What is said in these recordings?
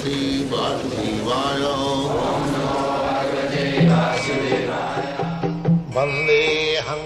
Bhagavate Vasudevaya. Vandeham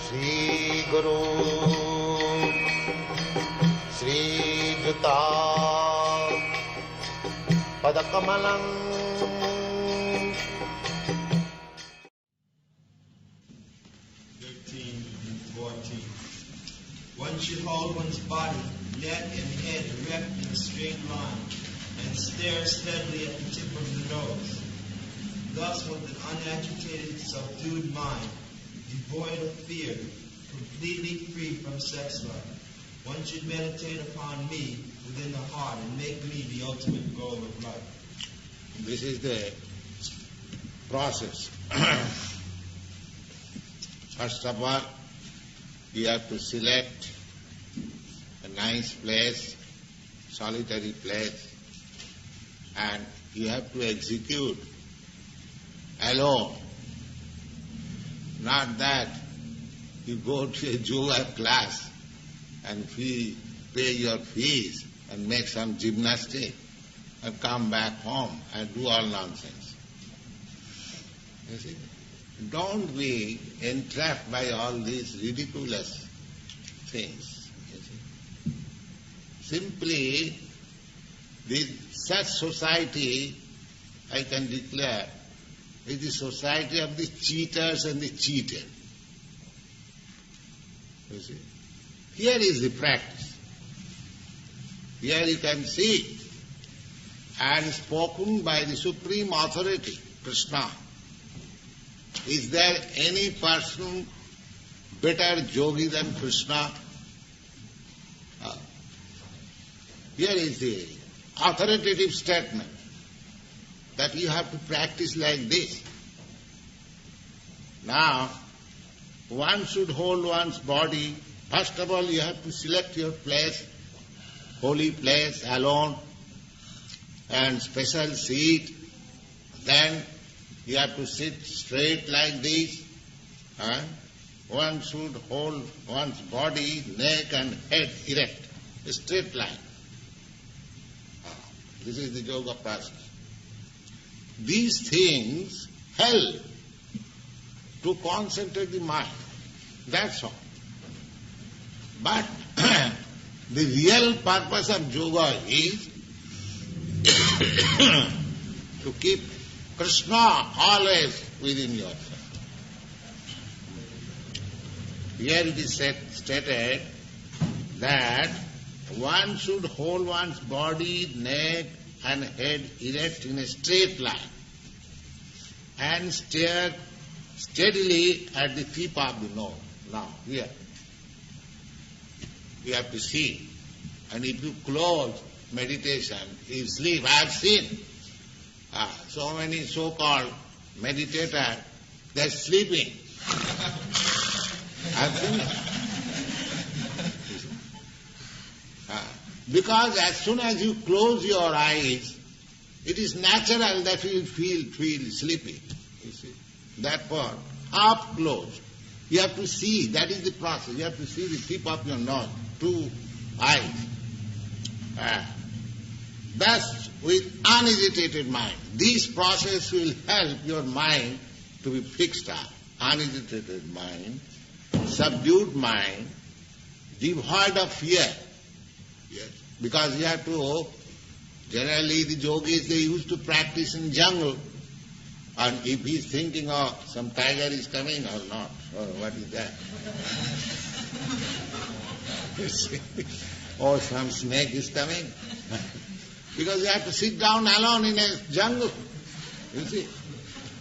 Sri Guru Sri Juta Padakamalam. One should hold one's body, neck, and head erect in a straight line, and stare steadily at the tip of the nose. Thus, with an unagitated, subdued mind, devoid of fear, completely free from sex life, one should meditate upon me within the heart and make me the ultimate goal of life. This is the process. First of all, you have to select a nice place, solitary place, and you have to execute alone. Not that you go to a yoga class and pay your fees and make some gymnastic and come back home and do all nonsense. You see? Don't be entrapped by all these ridiculous things. You see. Simply, such society, I can declare, is the society of the cheaters and the cheated. You see. Here is the practice. Here you can see, and spoken by the Supreme Authority, Krishna. Is there any person better yogi than Krishna? Here is the authoritative statement that you have to practice like this. Now, one should hold one's body. First of all, you have to select your place, holy place, alone, and special seat. Then you have to sit straight like this. One should hold one's body, neck and head erect, a straight line. This is the yoga process. These things help to concentrate the mind. That's all. But the real purpose of yoga is to keep Krishna always within yourself. Here it is stated that one should hold one's body, neck and head erect in a straight line and stare steadily at the tip of the nose. Now, here, you have to see. And if you close meditation, you sleep. I have seen so many so-called meditators, they are sleeping. I have seen it. Because as soon as you close your eyes, it is natural that you feel sleepy. You see. Therefore, half closed. You have to see, that is the process. You have to see the tip of your nose, two eyes. Thus, with unagitated mind, this process will help your mind to be fixed up. Unagitated mind, subdued mind, devoid of fear. Yes. Because you have to, generally the yogis, they used to practice in jungle. And if he is thinking, oh, some tiger is coming or not, or what is that? Or some snake is coming. Because you have to sit down alone in a jungle. You see.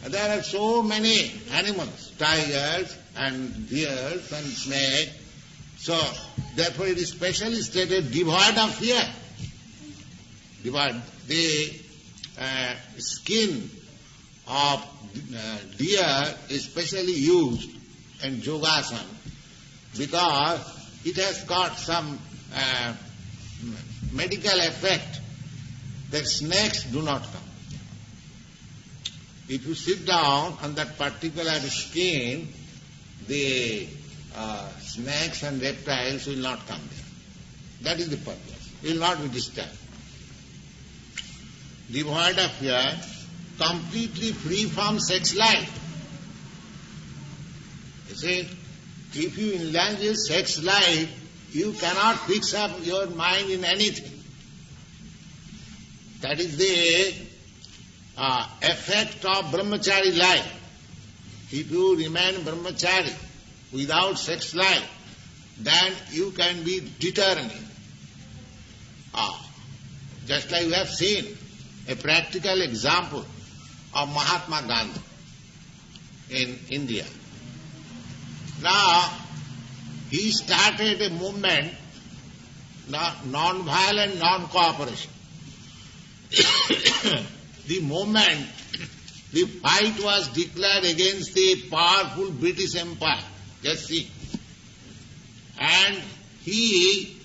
There are so many animals, tigers and deers and snakes. So, therefore it is specially stated, devoid of fear. Devoid. The skin of deer is specially used in yogasana because it has got some medical effect that snakes do not come. If you sit down on that particular skin, the snakes and reptiles will not come there. That is the purpose. You will not be disturbed. Devoid of fear, completely free from sex life. You see, if you indulge in sex life, you cannot fix up your mind in anything. That is the effect of brahmachari life. If you remain brahmachari without sex life, then you can be determined. Just like we have seen a practical example of Mahatma Gandhi in India. Now, he started a movement, non-violent, non-cooperation. The movement, the fight was declared against the powerful British Empire. Just see. And he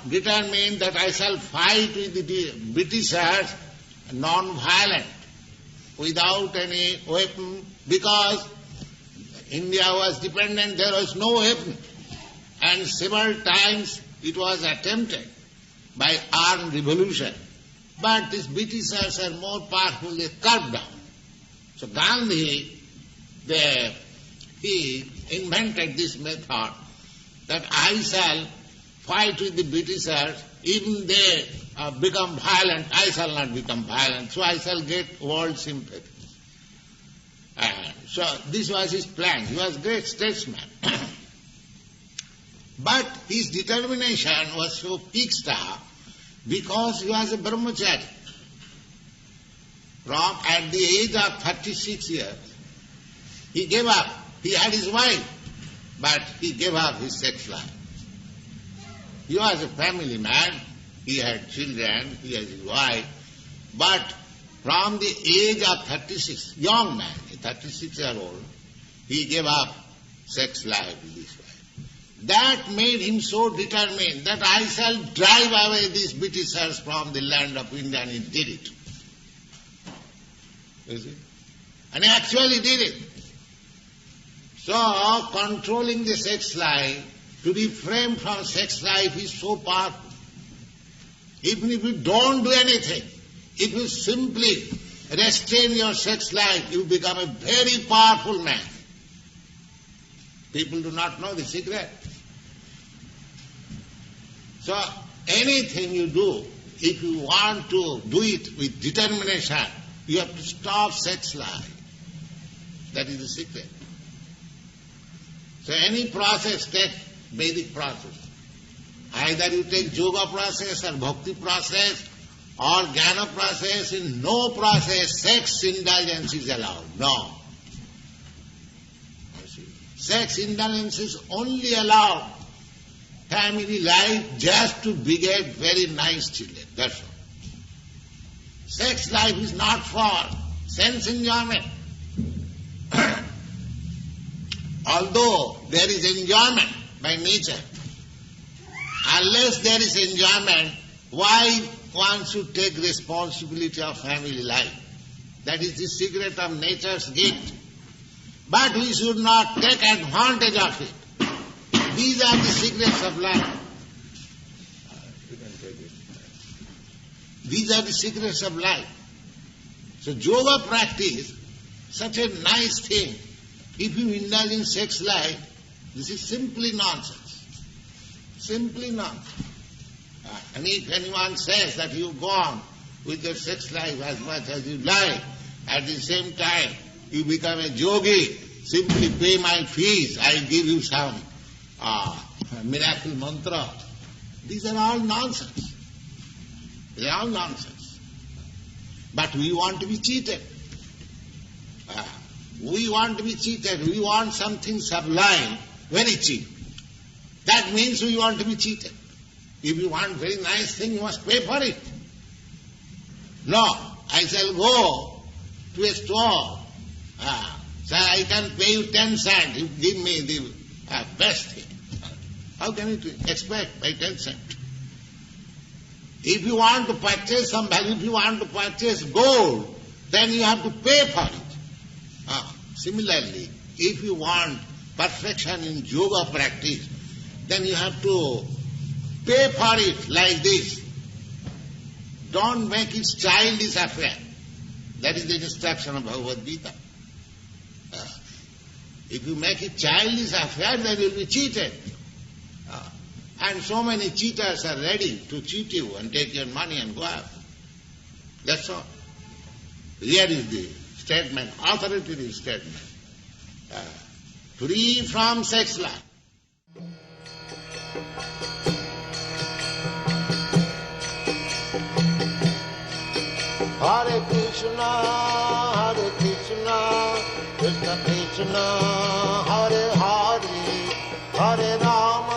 determined that I shall fight with the Britishers non-violent, without any weapon, because India was dependent, there was no weapon. And several times it was attempted by armed revolution. But these Britishers are more powerful, they cut down. So Gandhi, he invented this method that I shall fight with the Britishers, even they become violent, I shall not become violent, so I shall get world sympathy. So this was his plan. He was a great statesman. But his determination was so fixed up because he was a brahmachari. At the age of 36 years, he gave up. He had his wife, but he gave up his sex life. He was a family man. He had children, he had his wife. But from the age of 36, young man, 36-year-old, he gave up sex life with his wife. That made him so determined that I shall drive away these Britishers from the land of India, and he did it. You see? And he actually did it. So, controlling the sex life, to refrain from sex life is so powerful. Even if you don't do anything, if you simply restrain your sex life, you become a very powerful man. People do not know the secret. So, anything you do, if you want to do it with determination, you have to stop sex life. That is the secret. So, any process, take Vedic process. Either you take yoga process or bhakti process or jnana process, in no process sex indulgence is allowed. No. Sex indulgence is only allowed family life just to beget very nice children. That's all. Sex life is not for sense enjoyment. Although there is enjoyment by nature, unless there is enjoyment, why one should take responsibility of family life? That is the secret of nature's gift. But we should not take advantage of it. These are the secrets of life. These are the secrets of life. So yoga practice, such a nice thing. If you indulge in sex life, this is simply nonsense. Simply nonsense. And if anyone says that you go on with your sex life as much as you like, at the same time you become a yogi, simply pay my fees, I give you some miracle mantra. These are all nonsense. They are all nonsense. But we want to be cheated. We want to be cheated. We want something sublime, very cheap. That means we want to be cheated. If you want very nice thing, you must pay for it. No, I shall go to a store. Sir, I can pay you 10 cents. You give me the best thing. How can you expect by 10 cents? If you want to purchase some value, if you want to purchase gold, then you have to pay for it. Similarly, if you want perfection in yoga practice, then you have to Pay for it like this. Don't make it childish affair. That is the instruction of Bhagavad Gita. If you make it childish affair, then you will be cheated. And so many cheaters are ready to cheat you and take your money and go out. That's all. Here is the statement, authoritative statement. Free from sex life. Hare Krishna, Krishna Krishna, Hare Hare, Hare Rama.